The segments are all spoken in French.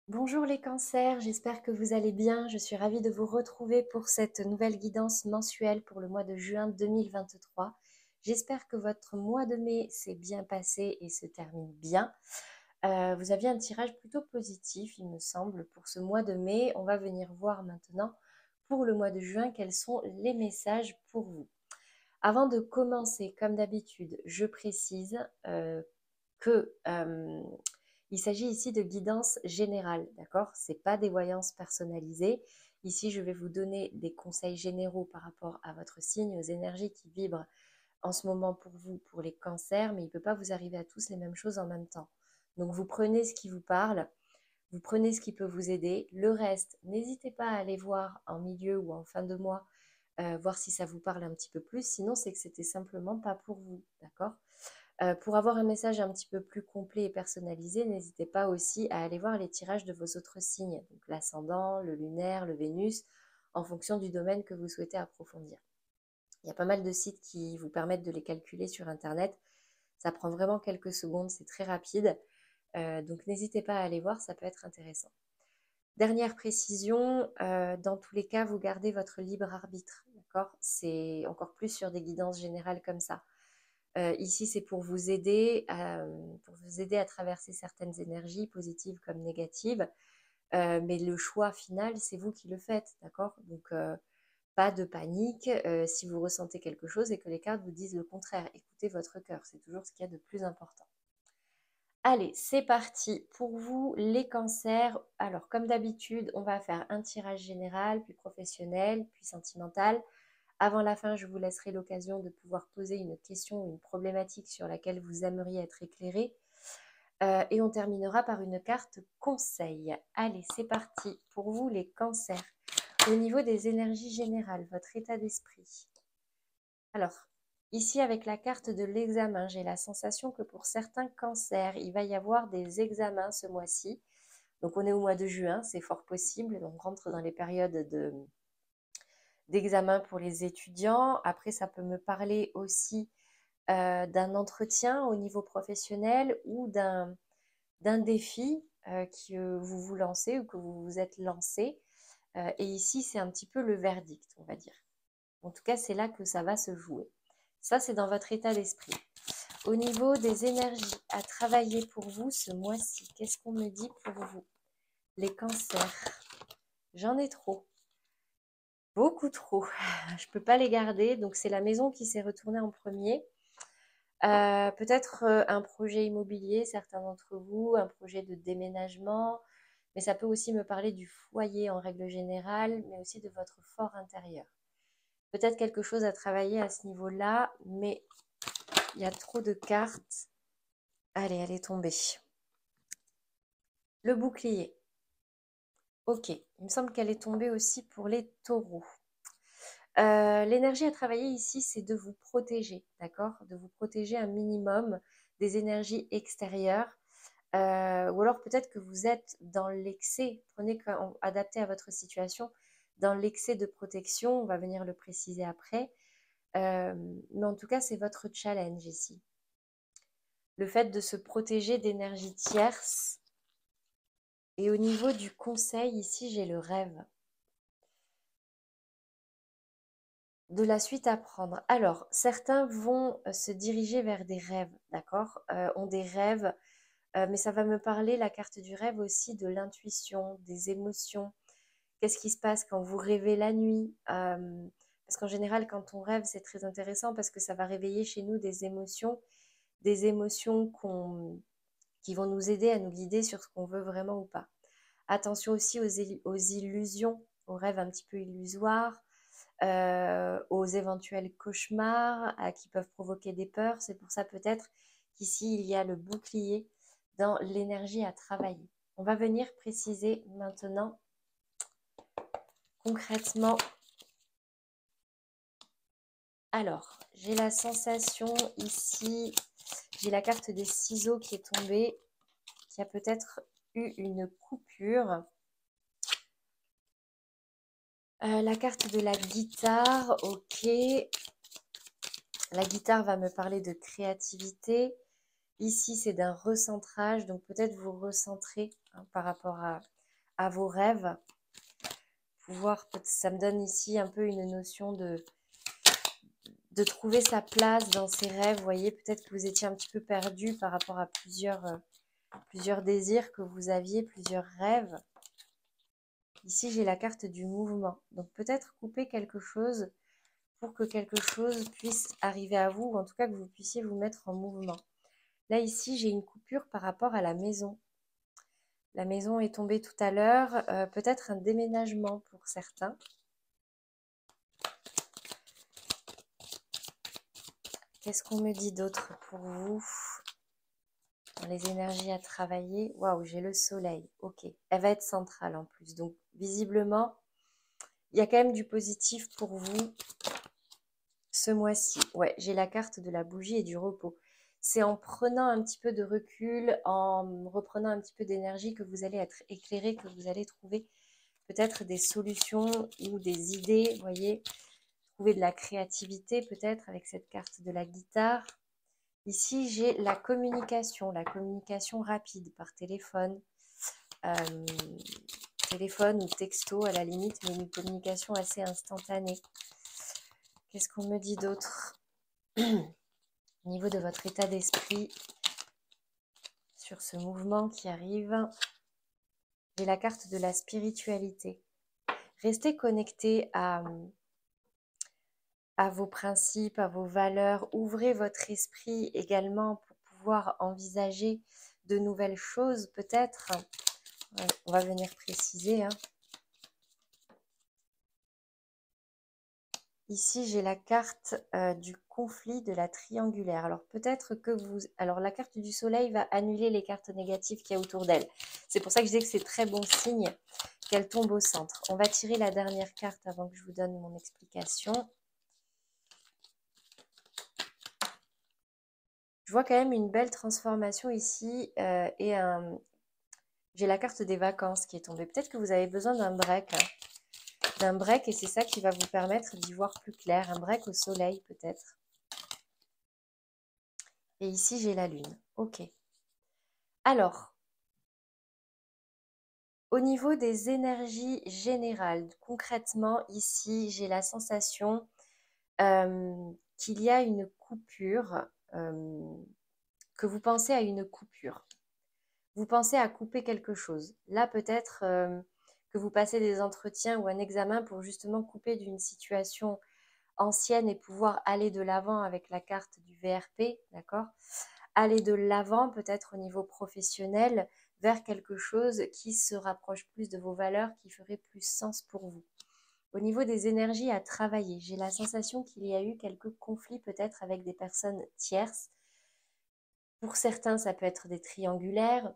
Bonjour les cancers, j'espère que vous allez bien. Je suis ravie de vous retrouver pour cette nouvelle guidance mensuelle pour le mois de juin 2023. J'espère que votre mois de mai s'est bien passé et se termine bien. Vous aviez un tirage plutôt positif, il me semble, pour ce mois de mai. On va venir voir maintenant pour le mois de juin quels sont les messages pour vous. Avant de commencer, comme d'habitude, je précise que il s'agit ici de guidance générale, d'accord? Ce n'est pas des voyances personnalisées. Ici, je vais vous donner des conseils généraux par rapport à votre signe, aux énergies qui vibrent en ce moment pour vous, pour les cancers, mais il ne peut pas vous arriver à tous les mêmes choses en même temps. Donc, vous prenez ce qui vous parle, vous prenez ce qui peut vous aider. Le reste, n'hésitez pas à aller voir en milieu ou en fin de mois, voir si ça vous parle un petit peu plus. Sinon, c'est que c'était simplement pas pour vous, d'accord? Pour avoir un message un petit peu plus complet et personnalisé, n'hésitez pas aussi à aller voir les tirages de vos autres signes, donc l'ascendant, le lunaire, le Vénus, en fonction du domaine que vous souhaitez approfondir. Il y a pas mal de sites qui vous permettent de les calculer sur Internet. Ça prend vraiment quelques secondes, c'est très rapide. Donc n'hésitez pas à aller voir, ça peut être intéressant. Dernière précision, dans tous les cas, vous gardez votre libre arbitre, d'accord? C'est encore plus sur des guidances générales comme ça. Ici, c'est pour vous aider à traverser certaines énergies, positives comme négatives. Mais le choix final, c'est vous qui le faites, d'accord? Donc, pas de panique si vous ressentez quelque chose et que les cartes vous disent le contraire. Écoutez votre cœur, c'est toujours ce qu'il y a de plus important. Allez, c'est parti pour vous, les cancers. Alors, comme d'habitude, on va faire un tirage général, puis professionnel, puis sentimental. Avant la fin, je vous laisserai l'occasion de pouvoir poser une question ou une problématique sur laquelle vous aimeriez être éclairé. Et on terminera par une carte conseil. Allez, c'est parti pour vous, les cancers. Au niveau des énergies générales, votre état d'esprit. Alors, ici, avec la carte de l'examen, j'ai la sensation que pour certains cancers, il va y avoir des examens ce mois-ci. Donc, on est au mois de juin, c'est fort possible. On rentre dans les périodes d'examen pour les étudiants. Après, ça peut me parler aussi d'un entretien au niveau professionnel ou d'un défi que vous vous lancez ou que vous vous êtes lancé. Et ici, c'est un petit peu le verdict, on va dire. En tout cas, c'est là que ça va se jouer. Ça, c'est dans votre état d'esprit. Au niveau des énergies à travailler pour vous ce mois-ci, qu'est-ce qu'on me dit pour vous? Les cancers. J'en ai trop. Beaucoup trop. Je ne peux pas les garder. Donc, c'est la maison qui s'est retournée en premier. Peut-être un projet immobilier, certains d'entre vous, un projet de déménagement, mais ça peut aussi me parler du foyer en règle générale, mais aussi de votre fort intérieur. Peut-être quelque chose à travailler à ce niveau-là, mais il y a trop de cartes. Allez, elle est tombée. Le bouclier. Ok, il me semble qu'elle est tombée aussi pour les taureaux. L'énergie à travailler ici, c'est de vous protéger, d'accord? De vous protéger un minimum des énergies extérieures. Ou alors peut-être que vous êtes dans l'excès, prenez adapté à votre situation, dans l'excès de protection, on va venir le préciser après. Mais en tout cas, c'est votre challenge ici. Le fait de se protéger d'énergie tierce. Et au niveau du conseil, ici, j'ai le rêve. De la suite à prendre. Alors, certains vont se diriger vers des rêves, d'accord? Ont des rêves, mais ça va me parler, la carte du rêve aussi, de l'intuition, des émotions. Qu'est-ce qui se passe quand vous rêvez la nuit? Parce qu'en général, quand on rêve, c'est très intéressant parce que ça va réveiller chez nous des émotions qui vont nous aider à nous guider sur ce qu'on veut vraiment ou pas. Attention aussi aux illusions, aux rêves un petit peu illusoires, aux éventuels cauchemars qui peuvent provoquer des peurs. C'est pour ça peut-être qu'ici, il y a le bouclier dans l'énergie à travailler. On va venir préciser maintenant concrètement. Alors, j'ai la sensation ici, j'ai la carte des ciseaux qui est tombée, qui a peut-être eu une coupure. La carte de la guitare, ok. La guitare va me parler de créativité. Ici, c'est d'un recentrage, donc peut-être vous recentrer par rapport à vos rêves. Ça me donne ici un peu une notion de trouver sa place dans ses rêves. Vous voyez, peut-être que vous étiez un petit peu perdu par rapport à plusieurs désirs que vous aviez, plusieurs rêves. Ici, j'ai la carte du mouvement. Donc peut-être couper quelque chose pour que quelque chose puisse arriver à vous, ou en tout cas que vous puissiez vous mettre en mouvement. Là, ici, j'ai une coupure par rapport à la maison. La maison est tombée tout à l'heure, peut-être un déménagement pour certains. Qu'est-ce qu'on me dit d'autre pour vous dans les énergies à travailler? Waouh, j'ai le soleil. Ok, elle va être centrale en plus. Donc, visiblement, il y a quand même du positif pour vous ce mois-ci. Ouais, j'ai la carte de la bougie et du repos. C'est en prenant un petit peu de recul, en reprenant un petit peu d'énergie que vous allez être éclairé, que vous allez trouver peut-être des solutions ou des idées, vous voyez, trouver de la créativité peut-être avec cette carte de la guitare. Ici, j'ai la communication rapide par téléphone, téléphone ou texto à la limite, mais une communication assez instantanée. Qu'est-ce qu'on me dit d'autre au niveau de votre état d'esprit sur ce mouvement qui arrive? J'ai la carte de la spiritualité. Restez connecté à vos principes, à vos valeurs. Ouvrez votre esprit également pour pouvoir envisager de nouvelles choses peut-être. On va venir préciser. Ici, j'ai la carte du conflit de la triangulaire. Alors peut-être que vous... Alors la carte du soleil va annuler les cartes négatives qu'il y a autour d'elle. C'est pour ça que je disais que c'est très bon signe qu'elle tombe au centre. On va tirer la dernière carte avant que je vous donne mon explication. Je vois quand même une belle transformation ici et j'ai la carte des vacances qui est tombée. Peut-être que vous avez besoin d'un break. D'un break et c'est ça qui va vous permettre d'y voir plus clair. Un break au soleil peut-être. Et ici, j'ai la lune. Ok. Alors, au niveau des énergies générales, concrètement, ici, j'ai la sensation qu'il y a une coupure, que vous pensez à une coupure. Vous pensez à couper quelque chose. Là, peut-être que vous passez des entretiens ou un examen pour justement couper d'une situation ancienne et pouvoir aller de l'avant avec la carte du VRP, d'accord? Aller de l'avant peut-être au niveau professionnel vers quelque chose qui se rapproche plus de vos valeurs, qui ferait plus sens pour vous. Au niveau des énergies à travailler, j'ai la sensation qu'il y a eu quelques conflits peut-être avec des personnes tierces. Pour certains, ça peut être des triangulaires.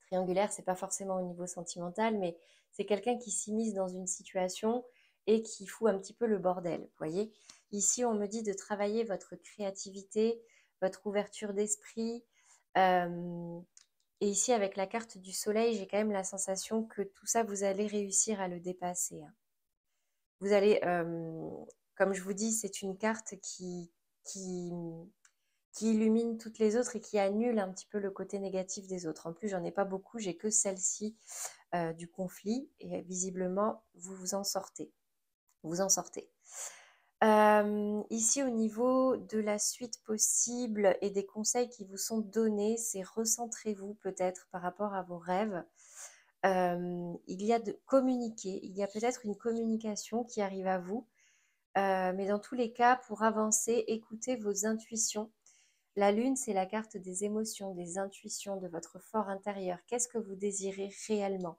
Triangulaire, c'est pas forcément au niveau sentimental, mais c'est quelqu'un qui s'immisce dans une situation et qui fout un petit peu le bordel, vous voyez. Ici, on me dit de travailler votre créativité, votre ouverture d'esprit. Et ici, avec la carte du soleil, j'ai quand même la sensation que tout ça, vous allez réussir à le dépasser. Vous allez, comme je vous dis, c'est une carte qui, qui illumine toutes les autres et qui annule un petit peu le côté négatif des autres. En plus, j'en ai pas beaucoup, j'ai que celle-ci du conflit et visiblement, vous vous en sortez. Vous en sortez. Ici, au niveau de la suite possible et des conseils qui vous sont donnés, c'est recentrez-vous peut-être par rapport à vos rêves. Il y a de communiquer, il y a peut-être une communication qui arrive à vous, mais dans tous les cas, pour avancer, écoutez vos intuitions. La lune, c'est la carte des émotions, des intuitions, de votre fort intérieur. Qu'est-ce que vous désirez réellement?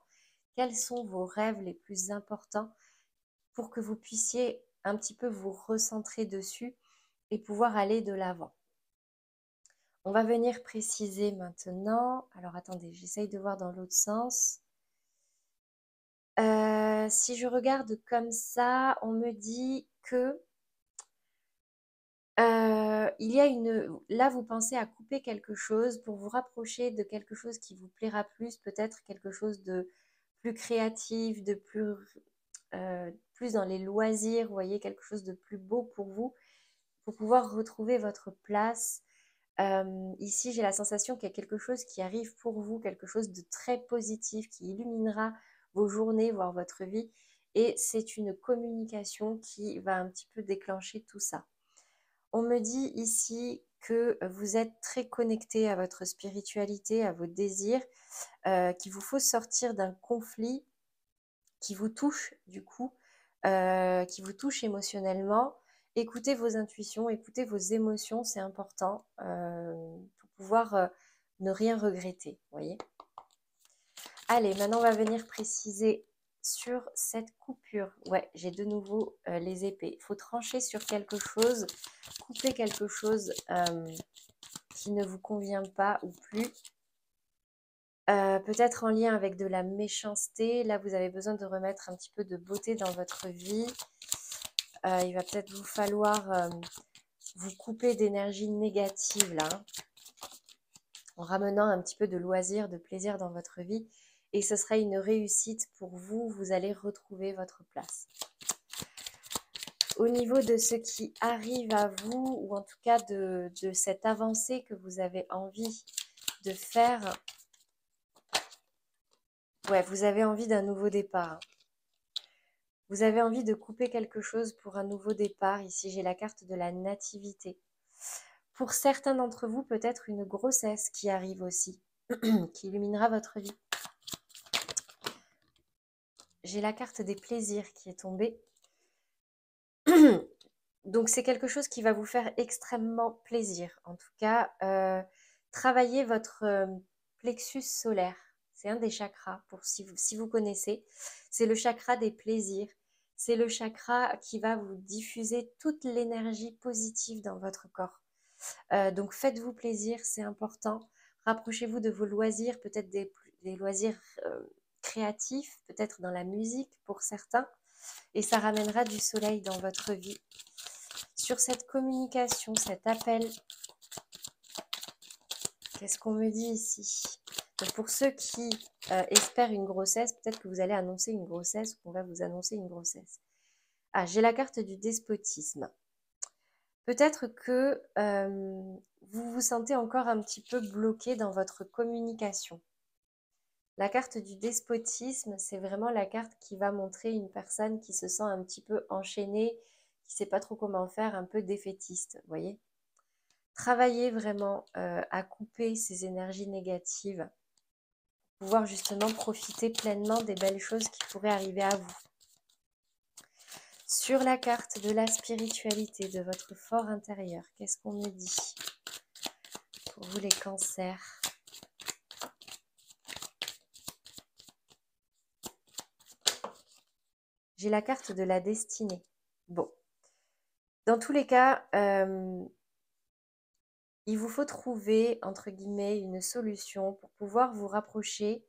Quels sont vos rêves les plus importants pour que vous puissiez un petit peu vous recentrer dessus et pouvoir aller de l'avant? On va venir préciser maintenant. Alors attendez, j'essaye de voir dans l'autre sens. Si je regarde comme ça, on me dit que il y a là, vous pensez à couper quelque chose pour vous rapprocher de quelque chose qui vous plaira plus, peut-être quelque chose de plus créatif, de plus dans les loisirs, vous voyez, quelque chose de plus beau pour vous, pour pouvoir retrouver votre place Ici, j'ai la sensation qu'il y a quelque chose qui arrive pour vous, quelque chose de très positif qui illuminera vos journées, voire votre vie. Et c'est une communication qui va un petit peu déclencher tout ça. On me dit ici que vous êtes très connecté à votre spiritualité, à vos désirs, qu'il vous faut sortir d'un conflit qui vous touche du coup, qui vous touche émotionnellement. Écoutez vos intuitions, écoutez vos émotions, c'est important pour pouvoir ne rien regretter, voyez. Allez, maintenant on va venir préciser sur cette coupure. Ouais, j'ai de nouveau les épées. Il faut trancher sur quelque chose, couper quelque chose qui ne vous convient pas ou plus. Peut-être en lien avec de la méchanceté. Là, vous avez besoin de remettre un petit peu de beauté dans votre vie. Il va peut-être vous falloir vous couper d'énergie négative là, en ramenant un petit peu de loisir, de plaisir dans votre vie. Et ce sera une réussite pour vous. Vous allez retrouver votre place. Au niveau de ce qui arrive à vous, ou en tout cas de cette avancée que vous avez envie de faire, ouais, vous avez envie d'un nouveau départ. Vous avez envie de couper quelque chose pour un nouveau départ. Ici, j'ai la carte de la nativité. Pour certains d'entre vous, peut-être une grossesse qui arrive aussi, qui illuminera votre vie. J'ai la carte des plaisirs qui est tombée. Donc, c'est quelque chose qui va vous faire extrêmement plaisir. En tout cas, travaillez votre plexus solaire. C'est un des chakras, pour si vous connaissez. C'est le chakra des plaisirs. C'est le chakra qui va vous diffuser toute l'énergie positive dans votre corps. Donc, faites-vous plaisir, c'est important. Rapprochez-vous de vos loisirs, peut-être des loisirs créatifs, peut-être dans la musique pour certains. Et ça ramènera du soleil dans votre vie. Sur cette communication, cet appel, qu'est-ce qu'on me dit ici? Donc pour ceux qui espèrent une grossesse, peut-être que vous allez annoncer une grossesse ou qu'on va vous annoncer une grossesse. Ah, j'ai la carte du despotisme. Peut-être que vous vous sentez encore un petit peu bloqué dans votre communication. La carte du despotisme, c'est vraiment la carte qui va montrer une personne qui se sent un petit peu enchaînée, qui ne sait pas trop comment faire, un peu défaitiste, vous voyez. Travaillez vraiment à couper ces énergies négatives, pour pouvoir justement profiter pleinement des belles choses qui pourraient arriver à vous. Sur la carte de la spiritualité, de votre fort intérieur, qu'est-ce qu'on me dit pour vous les cancers? J'ai la carte de la destinée. Bon, dans tous les cas, il vous faut trouver, entre guillemets, une solution pour pouvoir vous rapprocher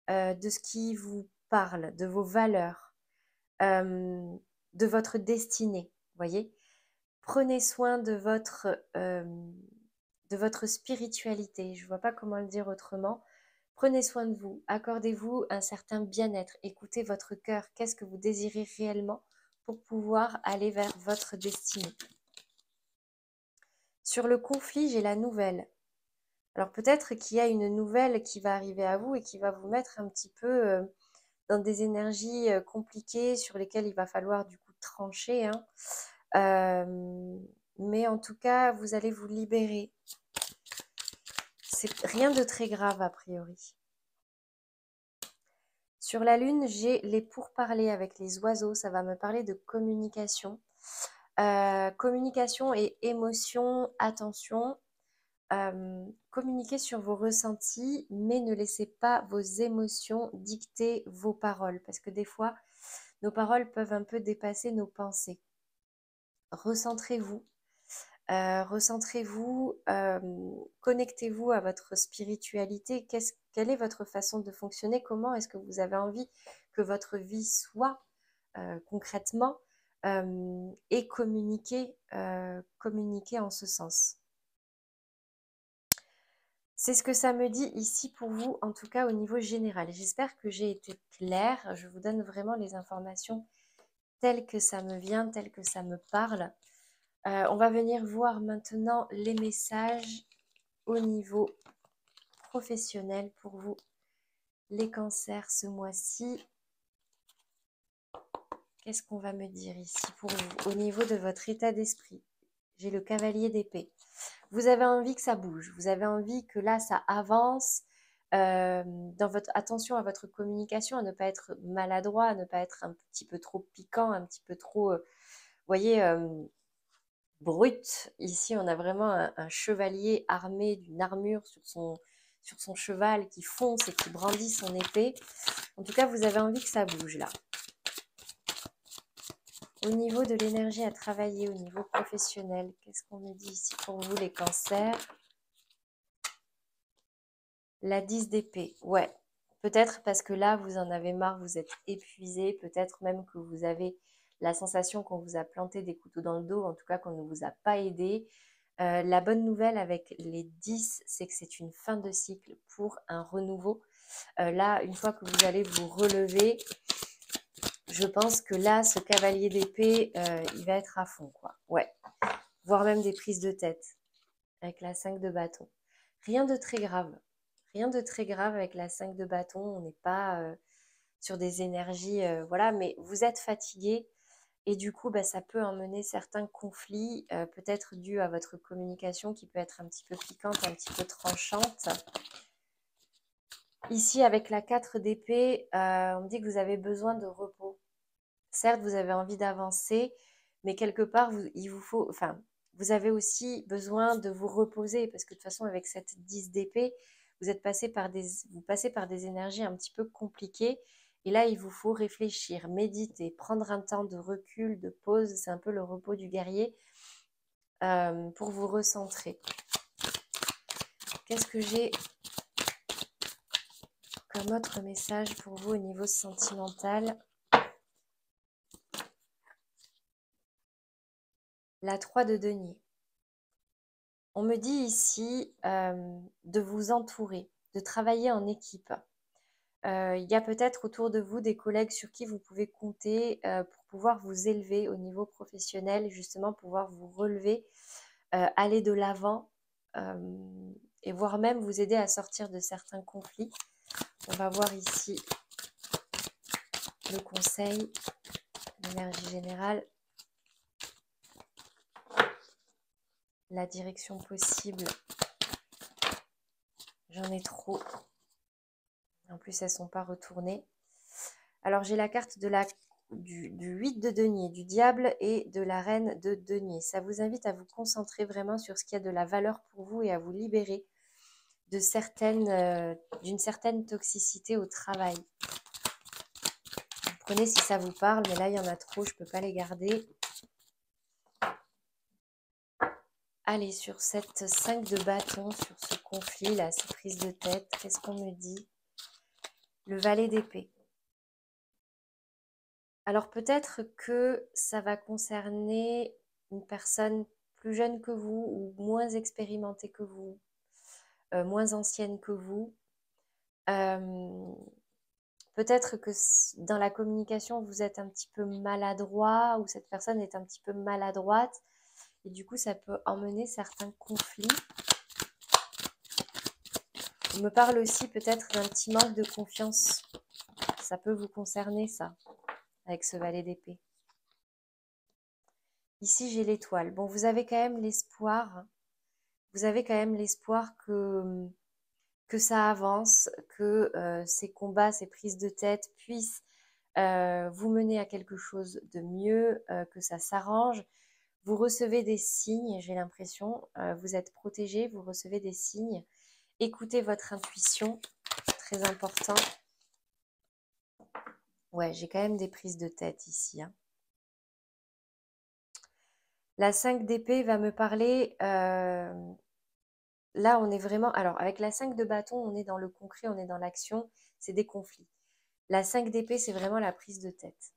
de ce qui vous parle, de vos valeurs, de votre destinée, voyez. Prenez soin de votre spiritualité, je ne vois pas comment le dire autrement. Prenez soin de vous, accordez-vous un certain bien-être, écoutez votre cœur, qu'est-ce que vous désirez réellement pour pouvoir aller vers votre destinée. Sur le conflit, j'ai la nouvelle. Alors peut-être qu'il y a une nouvelle qui va arriver à vous et qui va vous mettre un petit peu dans des énergies compliquées sur lesquelles il va falloir du coup trancher. Mais en tout cas, vous allez vous libérer. C'est rien de très grave a priori. Sur la lune, j'ai les pourparlers avec les oiseaux. Ça va me parler de communication. Communication et émotion, attention. Communiquez sur vos ressentis, mais ne laissez pas vos émotions dicter vos paroles, parce que des fois, nos paroles peuvent un peu dépasser nos pensées. Recentrez-vous, connectez-vous à votre spiritualité. Quelle est votre façon de fonctionner? Comment est-ce que vous avez envie que votre vie soit concrètement et communiquer en ce sens. C'est ce que ça me dit ici pour vous, en tout cas au niveau général. J'espère que j'ai été claire. Je vous donne vraiment les informations telles que ça me vient, telles que ça me parle. On va venir voir maintenant les messages au niveau professionnel pour vous, les cancers, ce mois-ci. Qu'est-ce qu'on va me dire ici pour vous au niveau de votre état d'esprit? J'ai le cavalier d'épée. Vous avez envie que ça bouge, vous avez envie que là, ça avance. Dans votre attention à votre communication, à ne pas être maladroit, à ne pas être un petit peu trop piquant, un petit peu trop, vous voyez, brut. Ici, on a vraiment un chevalier armé d'une armure sur son cheval qui fonce et qui brandit son épée. En tout cas, vous avez envie que ça bouge là. Au niveau de l'énergie à travailler, au niveau professionnel, qu'est-ce qu'on me dit ici pour vous les cancers? La 10 d'épée, ouais. Peut-être parce que là, vous en avez marre, vous êtes épuisé. Peut-être même que vous avez la sensation qu'on vous a planté des couteaux dans le dos, en tout cas qu'on ne vous a pas aidé. La bonne nouvelle avec les 10, c'est que c'est une fin de cycle pour un renouveau. Là, une fois que vous allez vous relever, je pense que là, ce cavalier d'épée, il va être à fond, quoi. Ouais. Voire même des prises de tête avec la 5 de bâton. Rien de très grave. Rien de très grave avec la 5 de bâton. On n'est pas sur des énergies, voilà, mais vous êtes fatigué et du coup, bah, ça peut emmener certains conflits, peut-être dus à votre communication qui peut être un petit peu piquante, un petit peu tranchante. Ici, avec la 4 d'épée, on me dit que vous avez besoin de repos. Certes, vous avez envie d'avancer, mais quelque part, il vous faut, enfin, vous avez aussi besoin de vous reposer parce que de toute façon, avec cette 10 d'épée, vous passez par des énergies un petit peu compliquées. Et là, il vous faut réfléchir, méditer, prendre un temps de recul, de pause. C'est un peu le repos du guerrier pour vous recentrer. Qu'est-ce que j'ai comme autre message pour vous au niveau sentimental? La 3 de denier. On me dit ici de vous entourer, de travailler en équipe. Il y a peut-être autour de vous des collègues sur qui vous pouvez compter pour pouvoir vous élever au niveau professionnel, justement pouvoir vous relever, aller de l'avant et voire même vous aider à sortir de certains conflits. On va voir ici le conseil, l'énergie générale, la direction possible. J'en ai trop. En plus, elles ne sont pas retournées. Alors, j'ai la carte du 8 de denier, du diable et de la reine de denier. Ça vous invite à vous concentrer vraiment sur ce qui a de la valeur pour vous et à vous libérer d'une certaine toxicité au travail. Vous prenez si ça vous parle, mais là, il y en a trop, je ne peux pas les garder. Allez, sur cette 5 de bâton, sur ce conflit, là, ces prises de tête, qu'est-ce qu'on me dit? Le valet d'épée. Alors peut-être que ça va concerner une personne plus jeune que vous ou moins expérimentée que vous, moins ancienne que vous. Peut-être que dans la communication, vous êtes un petit peu maladroit ou cette personne est un petit peu maladroite et du coup, ça peut emmener certains conflits. On me parle aussi peut-être d'un petit manque de confiance. Ça peut vous concerner ça, avec ce valet d'épée. Ici, j'ai l'étoile. Bon, vous avez quand même l'espoir. Vous avez quand même l'espoir que ça avance, que ces combats, ces prises de tête puissent vous mener à quelque chose de mieux, que ça s'arrange. Vous recevez des signes, j'ai l'impression. Vous êtes protégé, vous recevez des signes. Écoutez votre intuition, très important. Ouais, j'ai quand même des prises de tête ici, hein. La 5 d'épée va me parler, là on est vraiment, alors avec la 5 de bâton, on est dans le concret, on est dans l'action, c'est des conflits. La 5 d'épée, c'est vraiment la prise de tête.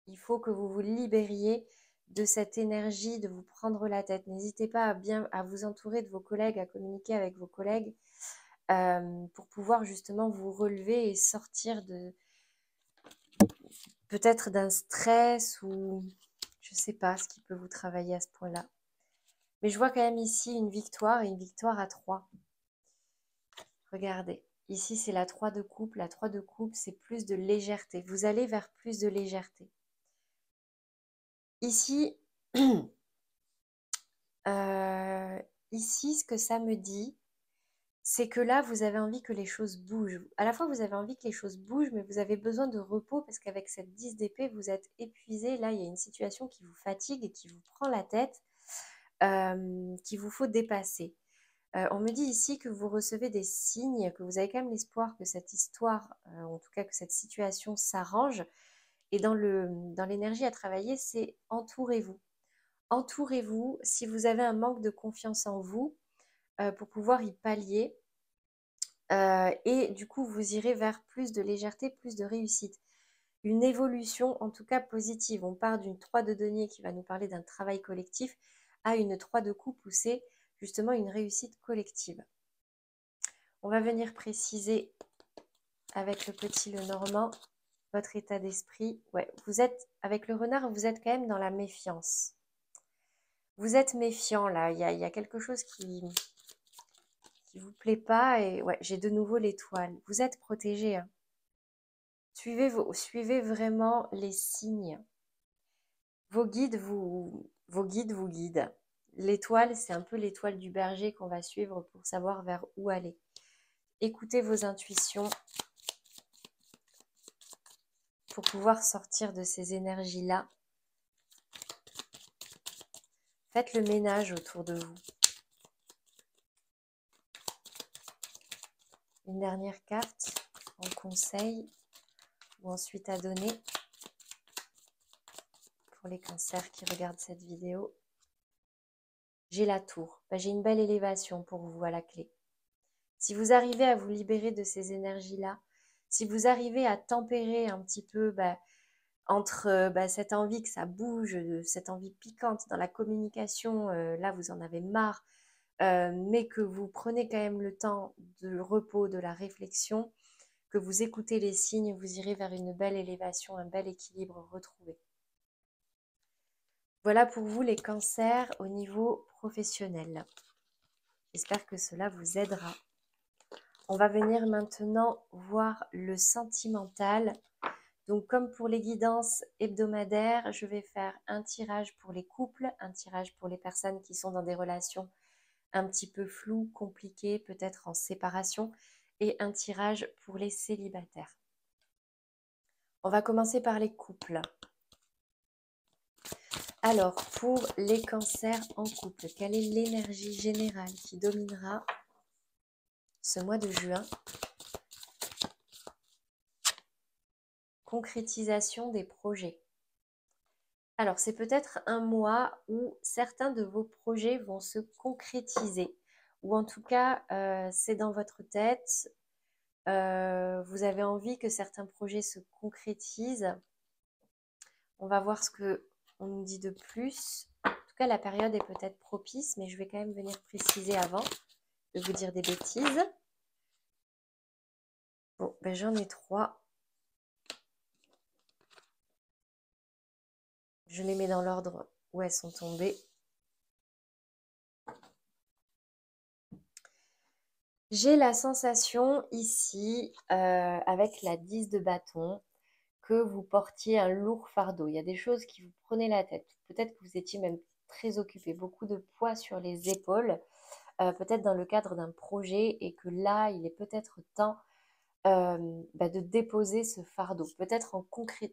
Il faut que vous vous libériez de cette énergie de vous prendre la tête. N'hésitez pas à vous entourer de vos collègues, à communiquer avec vos collègues pour pouvoir justement vous relever et sortir peut-être d'un stress ou je ne sais pas ce qui peut vous travailler à ce point-là. Mais je vois quand même ici une victoire et une victoire à 3. Regardez, ici c'est la 3 de coupe. La 3 de coupe, c'est plus de légèreté. Vous allez vers plus de légèreté. Ici, ici, ce que ça me dit, c'est que là, vous avez envie que les choses bougent. À la fois, vous avez envie que les choses bougent, mais vous avez besoin de repos parce qu'avec cette 10 d'épée, vous êtes épuisé. Là, il y a une situation qui vous fatigue et qui vous prend la tête, qu'il vous faut dépasser. On me dit ici que vous recevez des signes, que vous avez quand même l'espoir que cette histoire, en tout cas que cette situation s'arrange. Et dans l'énergie à travailler, c'est entourez-vous. Entourez-vous si vous avez un manque de confiance en vous pour pouvoir y pallier. Et du coup, vous irez vers plus de légèreté, plus de réussite. Une évolution, en tout cas positive. On part d'une 3 de denier qui va nous parler d'un travail collectif à une 3 de coupe où c'est justement une réussite collective. On va venir préciser avec le petit Lenormand votre état d'esprit. Ouais, vous êtes, avec le renard, vous êtes quand même dans la méfiance. Vous êtes méfiant là, il y a quelque chose qui vous plaît pas et ouais, j'ai de nouveau l'étoile. Vous êtes protégé, hein. Suivez vraiment les signes. Vos guides vous guident. L'étoile, c'est un peu l'étoile du berger qu'on va suivre pour savoir vers où aller. Écoutez vos intuitions pour pouvoir sortir de ces énergies-là. Faites le ménage autour de vous. Une dernière carte en conseil ou ensuite à donner pour les cancers qui regardent cette vidéo. J'ai la tour. J'ai une belle élévation pour vous à la clé. Si vous arrivez à vous libérer de ces énergies-là, si vous arrivez à tempérer un petit peu entre cette envie que ça bouge, cette envie piquante dans la communication, là vous en avez marre, mais que vous prenez quand même le temps de repos, de la réflexion, que vous écoutez les signes, vous irez vers une belle élévation, un bel équilibre retrouvé. Voilà pour vous les cancers au niveau professionnel. J'espère que cela vous aidera. On va venir maintenant voir le sentimental. Donc comme pour les guidances hebdomadaires, je vais faire un tirage pour les couples, un tirage pour les personnes qui sont dans des relations un petit peu floues, compliquées, peut-être en séparation, et un tirage pour les célibataires. On va commencer par les couples. Alors, pour les cancers en couple, quelle est l'énergie générale qui dominera ce mois de juin? Concrétisation des projets. Alors, c'est peut-être un mois où certains de vos projets vont se concrétiser, ou en tout cas, c'est dans votre tête. Vous avez envie que certains projets se concrétisent. On va voir ce qu'on nous dit de plus. En tout cas, la période est peut-être propice, mais je vais quand même venir préciser avant de vous dire des bêtises. Bon, j'en ai 3. Je les mets dans l'ordre où elles sont tombées. J'ai la sensation ici, avec la 10 de bâton, que vous portiez un lourd fardeau. Il y a des choses qui vous prenaient la tête. Peut-être que vous étiez même très occupé, beaucoup de poids sur les épaules, peut-être dans le cadre d'un projet, et que là, il est peut-être temps de déposer ce fardeau, peut-être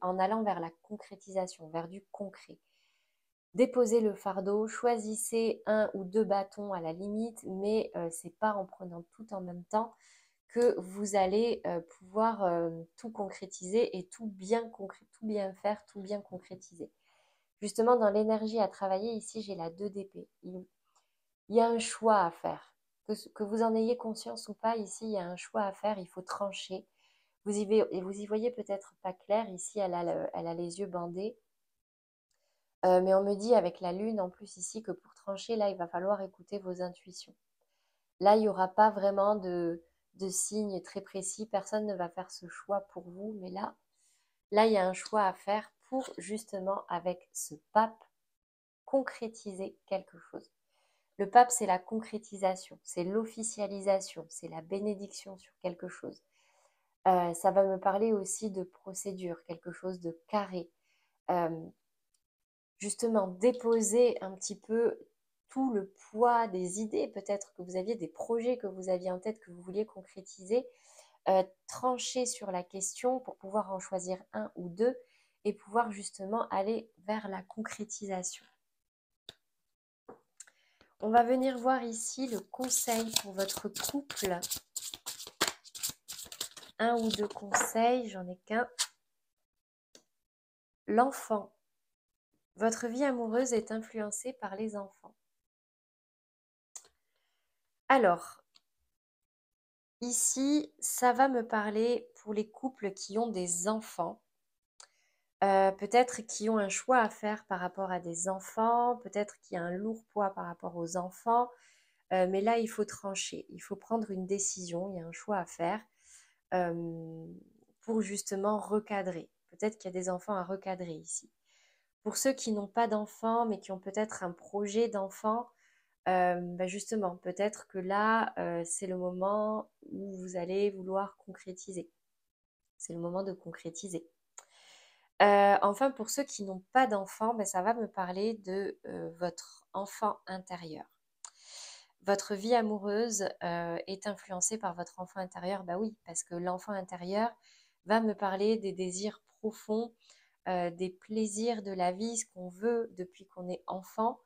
en allant vers la concrétisation, vers du concret. Déposez le fardeau, choisissez 1 ou 2 bâtons à la limite, mais c'est pas en prenant tout en même temps que vous allez pouvoir tout concrétiser et tout bien faire, tout bien concrétiser. Justement, dans l'énergie à travailler, ici, j'ai la 2 d'épée. Il y a un choix à faire. Que vous en ayez conscience ou pas, ici, il y a un choix à faire, il faut trancher. Vous y voyez peut-être pas clair, ici, elle a les yeux bandés. Mais on me dit avec la lune, en plus ici, que pour trancher, là, il va falloir écouter vos intuitions. Là, il n'y aura pas vraiment de signes très précis. Personne ne va faire ce choix pour vous. Mais là, il y a un choix à faire pour, justement, avec ce pape, concrétiser quelque chose. Le pape, c'est la concrétisation, c'est l'officialisation, c'est la bénédiction sur quelque chose. Ça va me parler aussi de procédure, quelque chose de carré. Justement, déposer un petit peu tout le poids des idées, peut-être que vous aviez des projets que vous aviez en tête, que vous vouliez concrétiser, trancher sur la question pour pouvoir en choisir un ou deux et pouvoir justement aller vers la concrétisation. On va venir voir ici le conseil pour votre couple. Un ou deux conseils, j'en ai qu'un. L'enfant. Votre vie amoureuse est influencée par les enfants. Alors, ici, ça va me parler pour les couples qui ont des enfants. Peut-être qui ont un choix à faire par rapport à des enfants, peut-être qu'il y a un lourd poids par rapport aux enfants. Mais là, il faut trancher, il faut prendre une décision, il y a un choix à faire pour justement recadrer. Peut-être qu'il y a des enfants à recadrer ici. Pour ceux qui n'ont pas d'enfants, mais qui ont peut-être un projet d'enfant, justement, peut-être que là, c'est le moment où vous allez vouloir concrétiser. C'est le moment de concrétiser. Enfin, pour ceux qui n'ont pas d'enfants, ça va me parler de votre enfant intérieur. Votre vie amoureuse est influencée par votre enfant intérieur. Bah oui, parce que l'enfant intérieur va me parler des désirs profonds, des plaisirs de la vie, ce qu'on veut depuis qu'on est enfant.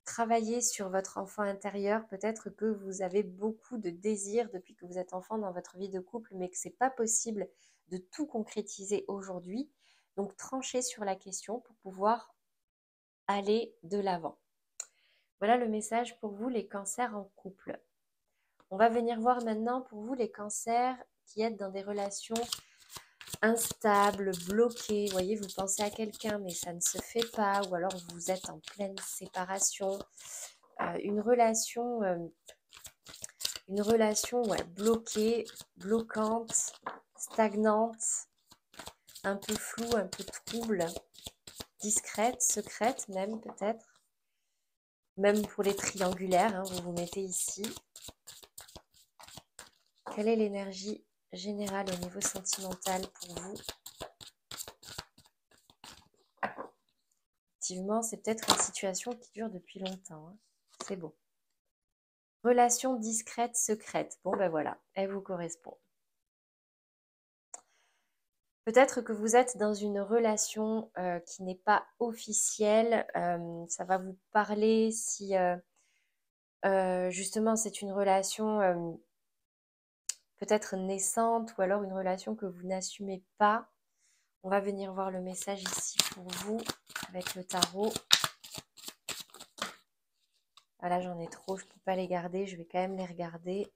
Travailler sur votre enfant intérieur. Peut-être que vous avez beaucoup de désirs depuis que vous êtes enfant dans votre vie de couple, mais que ce n'est pas possible de tout concrétiser aujourd'hui. Donc, tranchez sur la question pour pouvoir aller de l'avant. Voilà le message pour vous, les cancers en couple. On va venir voir maintenant pour vous les cancers qui êtes dans des relations instables, bloquées. Vous voyez, vous pensez à quelqu'un, mais ça ne se fait pas. Ou alors, vous êtes en pleine séparation. Une relation bloquée, bloquante, stagnante, un peu floue, un peu trouble, discrète, secrète même peut-être. Même pour les triangulaires, hein, vous vous mettez ici. Quelle est l'énergie générale au niveau sentimental pour vous? Effectivement, c'est peut-être une situation qui dure depuis longtemps. Hein. C'est beau. Relation discrète, secrète. Bon, ben voilà, elle vous correspond. Peut-être que vous êtes dans une relation qui n'est pas officielle. Ça va vous parler si justement c'est une relation peut-être naissante ou alors une relation que vous n'assumez pas. On va venir voir le message ici pour vous avec le tarot. Ah là, j'en ai trop, je ne peux pas les garder, je vais quand même les regarder.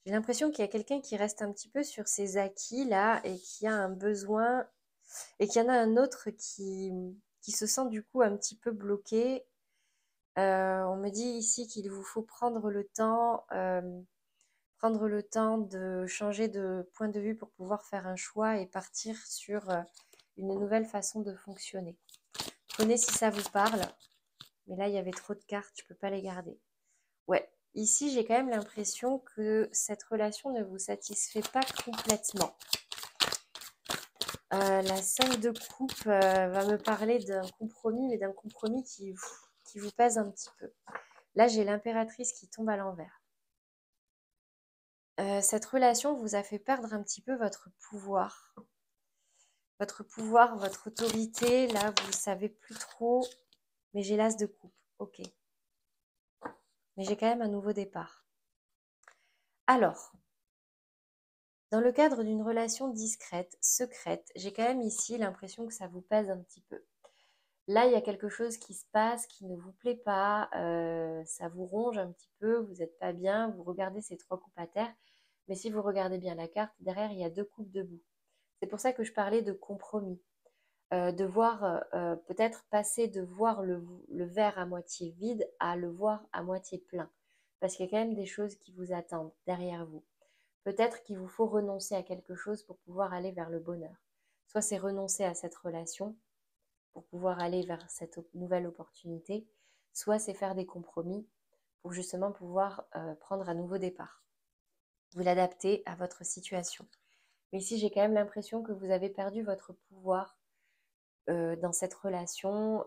J'ai l'impression qu'il y a quelqu'un qui reste un petit peu sur ses acquis là et qui a un besoin et qu'il y en a un autre qui se sent du coup un petit peu bloqué. On me dit ici qu'il vous faut prendre le temps de changer de point de vue pour pouvoir faire un choix et partir sur une nouvelle façon de fonctionner. Prenez si ça vous parle. Mais là, il y avait trop de cartes, je ne peux pas les garder. Ouais, ici, j'ai quand même l'impression que cette relation ne vous satisfait pas complètement. La 5 de coupe va me parler d'un compromis, mais d'un compromis qui vous pèse un petit peu. Là, j'ai l'impératrice qui tombe à l'envers. Cette relation vous a fait perdre un petit peu votre pouvoir. Votre pouvoir, votre autorité, là, vous ne savez plus trop. Mais j'ai l'as de coupe, ok. Mais j'ai quand même un nouveau départ. Alors, dans le cadre d'une relation discrète, secrète, j'ai quand même ici l'impression que ça vous pèse un petit peu. Là, il y a quelque chose qui se passe qui ne vous plaît pas, ça vous ronge un petit peu, vous n'êtes pas bien, vous regardez ces 3 coupes à terre, mais si vous regardez bien la carte, derrière, il y a 2 coupes debout. C'est pour ça que je parlais de compromis, de voir, peut-être passer de voir le verre à moitié vide à le voir à moitié plein, parce qu'il y a quand même des choses qui vous attendent derrière vous. Peut-être qu'il vous faut renoncer à quelque chose pour pouvoir aller vers le bonheur. Soit c'est renoncer à cette relation pour pouvoir aller vers cette nouvelle opportunité, soit c'est faire des compromis pour justement pouvoir prendre un nouveau départ. Vous l'adaptez à votre situation. Mais ici, j'ai quand même l'impression que vous avez perdu votre pouvoir dans cette relation.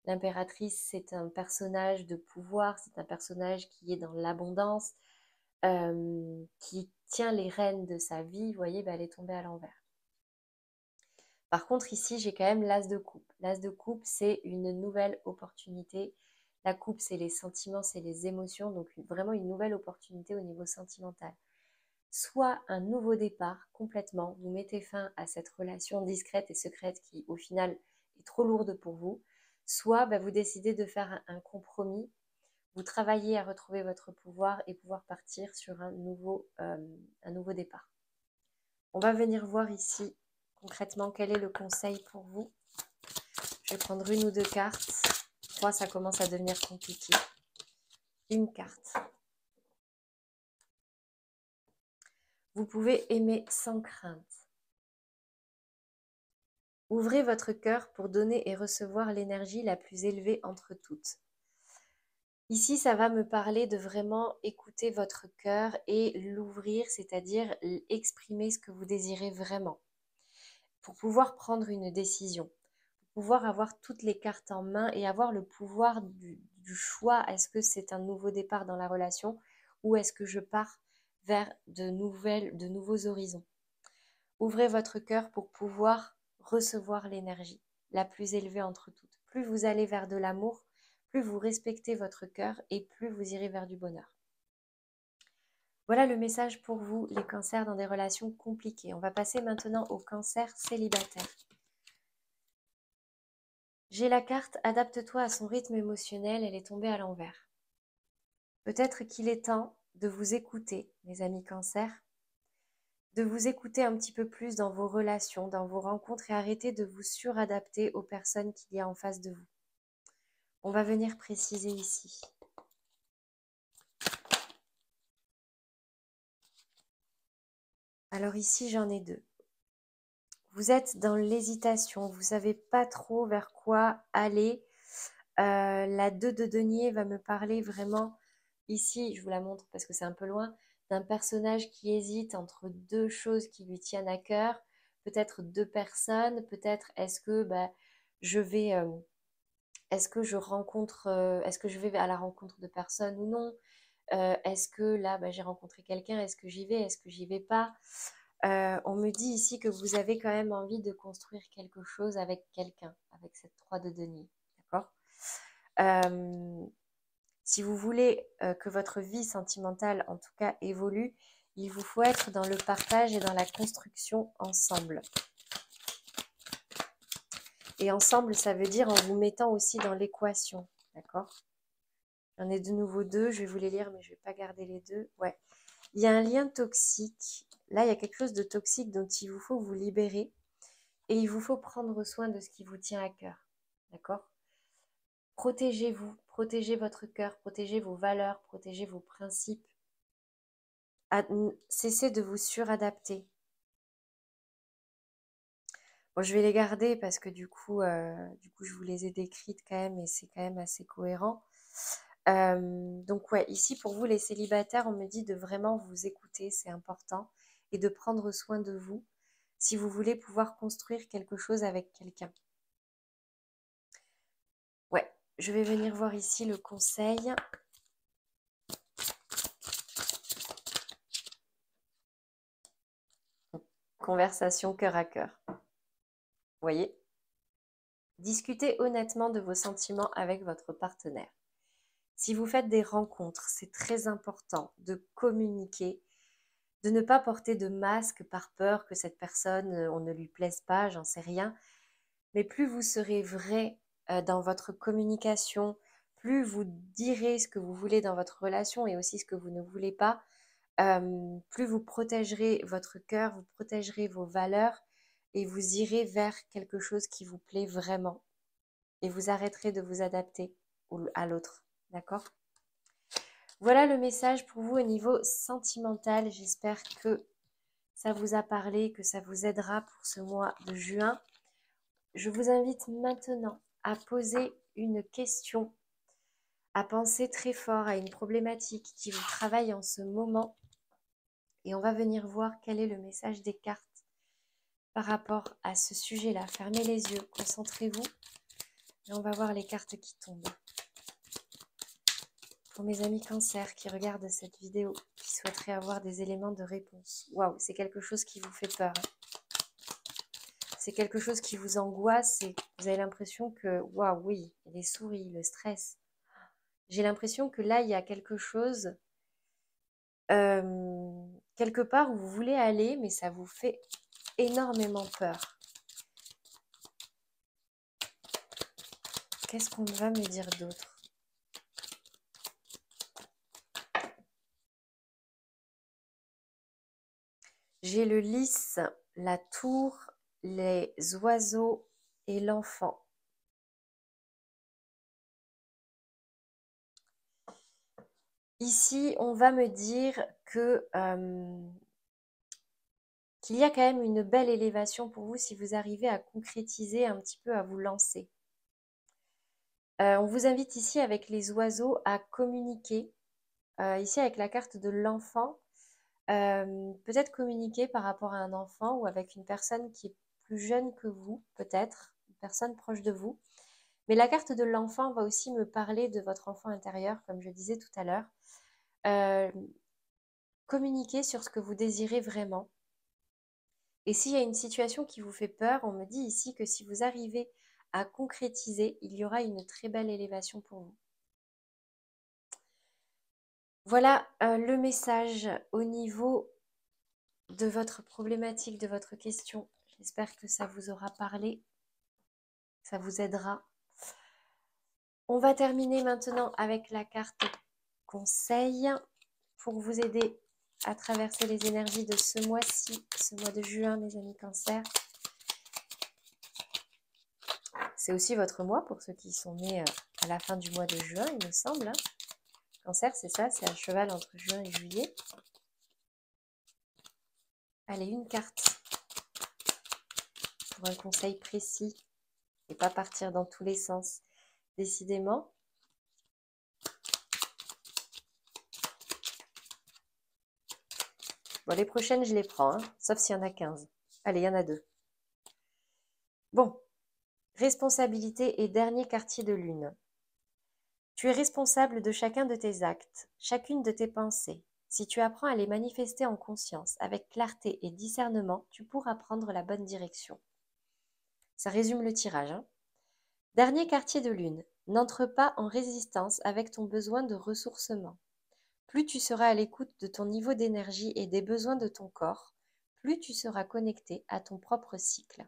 L'impératrice, c'est un personnage de pouvoir, c'est un personnage qui est dans l'abondance, qui tient les rênes de sa vie. Vous voyez, elle est tombée à l'envers. Par contre, ici, j'ai quand même l'as de coupe. L'as de coupe, c'est une nouvelle opportunité. La coupe, c'est les sentiments, c'est les émotions, donc vraiment une nouvelle opportunité au niveau sentimental. Soit un nouveau départ complètement, vous mettez fin à cette relation discrète et secrète qui, au final, est trop lourde pour vous. Soit vous décidez de faire un compromis, vous travaillez à retrouver votre pouvoir et pouvoir partir sur un nouveau départ. On va venir voir ici concrètement quel est le conseil pour vous. Je vais prendre une ou deux cartes. 3, ça commence à devenir compliqué. Une carte. Vous pouvez aimer sans crainte. Ouvrez votre cœur pour donner et recevoir l'énergie la plus élevée entre toutes. Ici, ça va me parler de vraiment écouter votre cœur et l'ouvrir, c'est-à-dire exprimer ce que vous désirez vraiment. Pour pouvoir prendre une décision, pour pouvoir avoir toutes les cartes en main et avoir le pouvoir du choix. Est-ce que c'est un nouveau départ dans la relation ou est-ce que je pars vers de nouveaux horizons? Ouvrez votre cœur pour pouvoir recevoir l'énergie la plus élevée entre toutes. Plus vous allez vers de l'amour, plus vous respectez votre cœur et plus vous irez vers du bonheur. Voilà le message pour vous, les cancers dans des relations compliquées. On va passer maintenant aux cancers célibataires. J'ai la carte « Adapte-toi à son rythme émotionnel », elle est tombée à l'envers. Peut-être qu'il est temps de vous écouter, mes amis cancers, de vous écouter un petit peu plus dans vos relations, dans vos rencontres et arrêter de vous suradapter aux personnes qu'il y a en face de vous. On va venir préciser ici. Alors ici, j'en ai deux. Vous êtes dans l'hésitation, vous ne savez pas trop vers quoi aller. La 2 de denier va me parler vraiment, ici, je vous la montre parce que c'est un peu loin, d'un personnage qui hésite entre deux choses qui lui tiennent à cœur, peut-être deux personnes, peut-être est-ce que je vais, est-ce que je rencontre, est-ce que je vais à la rencontre de personnes ou non, est-ce que là j'ai rencontré quelqu'un, est-ce que j'y vais, est-ce que j'y vais pas. On me dit ici que vous avez quand même envie de construire quelque chose avec quelqu'un, avec cette 3 de denier, d'accord? Si vous voulez que votre vie sentimentale, en tout cas, évolue, il vous faut être dans le partage et dans la construction ensemble. Et ensemble, ça veut dire en vous mettant aussi dans l'équation, d'accord? J'en ai de nouveau deux, je vais vous les lire, mais je ne vais pas garder les deux. Ouais. Il y a un lien toxique. Là, il y a quelque chose de toxique dont il vous faut vous libérer. Et il vous faut prendre soin de ce qui vous tient à cœur, d'accord? Protégez-vous, protégez votre cœur, protégez vos valeurs, protégez vos principes. Cessez de vous suradapter. Bon, je vais les garder parce que du coup, je vous les ai décrites quand même et c'est quand même assez cohérent. Donc ouais, ici pour vous les célibataires, on me dit de vraiment vous écouter, c'est important, et de prendre soin de vous si vous voulez pouvoir construire quelque chose avec quelqu'un. Ouais, je vais venir voir ici le conseil. Conversation cœur à cœur. Vous voyez? Discutez honnêtement de vos sentiments avec votre partenaire. Si vous faites des rencontres, c'est très important de communiquer, de ne pas porter de masque par peur que cette personne, on ne lui plaise pas, j'en sais rien. Mais plus vous serez vrai dans votre communication, plus vous direz ce que vous voulez dans votre relation et aussi ce que vous ne voulez pas, plus vous protégerez votre cœur, vous protégerez vos valeurs et vous irez vers quelque chose qui vous plaît vraiment. Et vous arrêterez de vous adapter à l'autre. D'accord? Voilà le message pour vous au niveau sentimental. J'espère que ça vous a parlé, que ça vous aidera pour ce mois de juin. Je vous invite maintenant à poser une question à penser très fort à une problématique qui vous travaille en ce moment. Et on va venir voir quel est le message des cartes par rapport à ce sujet-là. Fermez les yeux, concentrez-vous et on va voir les cartes qui tombent. Pour mes amis cancer qui regardent cette vidéo, qui souhaiteraient avoir des éléments de réponse. Waouh, c'est quelque chose qui vous fait peur. C'est quelque chose qui vous angoisse et vous avez l'impression que, waouh, oui, les souris, le stress. J'ai l'impression que là, il y a quelque chose, quelque part où vous voulez aller, mais ça vous fait énormément peur. Qu'est-ce qu'on va me dire d'autre? J'ai le lys, la tour, les oiseaux et l'enfant. Ici, on va me dire que qu'il y a quand même une belle élévation pour vous si vous arrivez à concrétiser un petit peu, à vous lancer. On vous invite ici avec les oiseaux à communiquer. Ici avec la carte de l'enfant, peut-être communiquer par rapport à un enfant ou avec une personne qui est plus jeune que vous, peut-être, une personne proche de vous. Mais la carte de l'enfant va aussi me parler de votre enfant intérieur, comme je disais tout à l'heure. Communiquer sur ce que vous désirez vraiment. Et s'il y a une situation qui vous fait peur, on me dit ici que si vous arrivez à concrétiser, il y aura une très belle élévation pour vous. Voilà le message au niveau de votre problématique, de votre question. J'espère que ça vous aura parlé, que ça vous aidera. On va terminer maintenant avec la carte conseil pour vous aider à traverser les énergies de ce mois-ci, ce mois de juin, mes amis cancer. C'est aussi votre mois pour ceux qui sont nés à la fin du mois de juin, il me semble. Cancer, c'est ça, c'est un cheval entre juin et juillet. Allez, une carte pour un conseil précis et pas partir dans tous les sens. Décidément. Bon, les prochaines, je les prends, hein, sauf s'il y en a 15. Allez, il y en a 2. Bon, responsabilité et dernier quartier de lune. Tu es responsable de chacun de tes actes, chacune de tes pensées. Si tu apprends à les manifester en conscience, avec clarté et discernement, tu pourras prendre la bonne direction. Ça résume le tirage. Hein. Dernier quartier de lune. N'entre pas en résistance avec ton besoin de ressourcement. Plus tu seras à l'écoute de ton niveau d'énergie et des besoins de ton corps, plus tu seras connecté à ton propre cycle.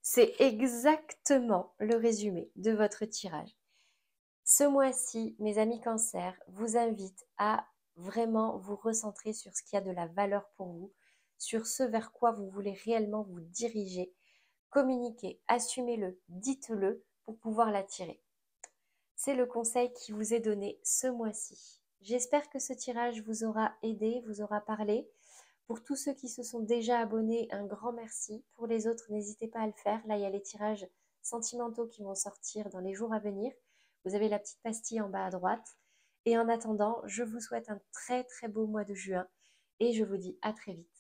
C'est exactement le résumé de votre tirage. Ce mois-ci, mes amis cancer, vous invite à vraiment vous recentrer sur ce qui a de la valeur pour vous, sur ce vers quoi vous voulez réellement vous diriger. Communiquez, assumez-le, dites-le pour pouvoir l'attirer. C'est le conseil qui vous est donné ce mois-ci. J'espère que ce tirage vous aura aidé, vous aura parlé. Pour tous ceux qui se sont déjà abonnés, un grand merci. Pour les autres, n'hésitez pas à le faire. Là, il y a les tirages sentimentaux qui vont sortir dans les jours à venir. Vous avez la petite pastille en bas à droite. Et en attendant, je vous souhaite un très très beau mois de juin et je vous dis à très vite.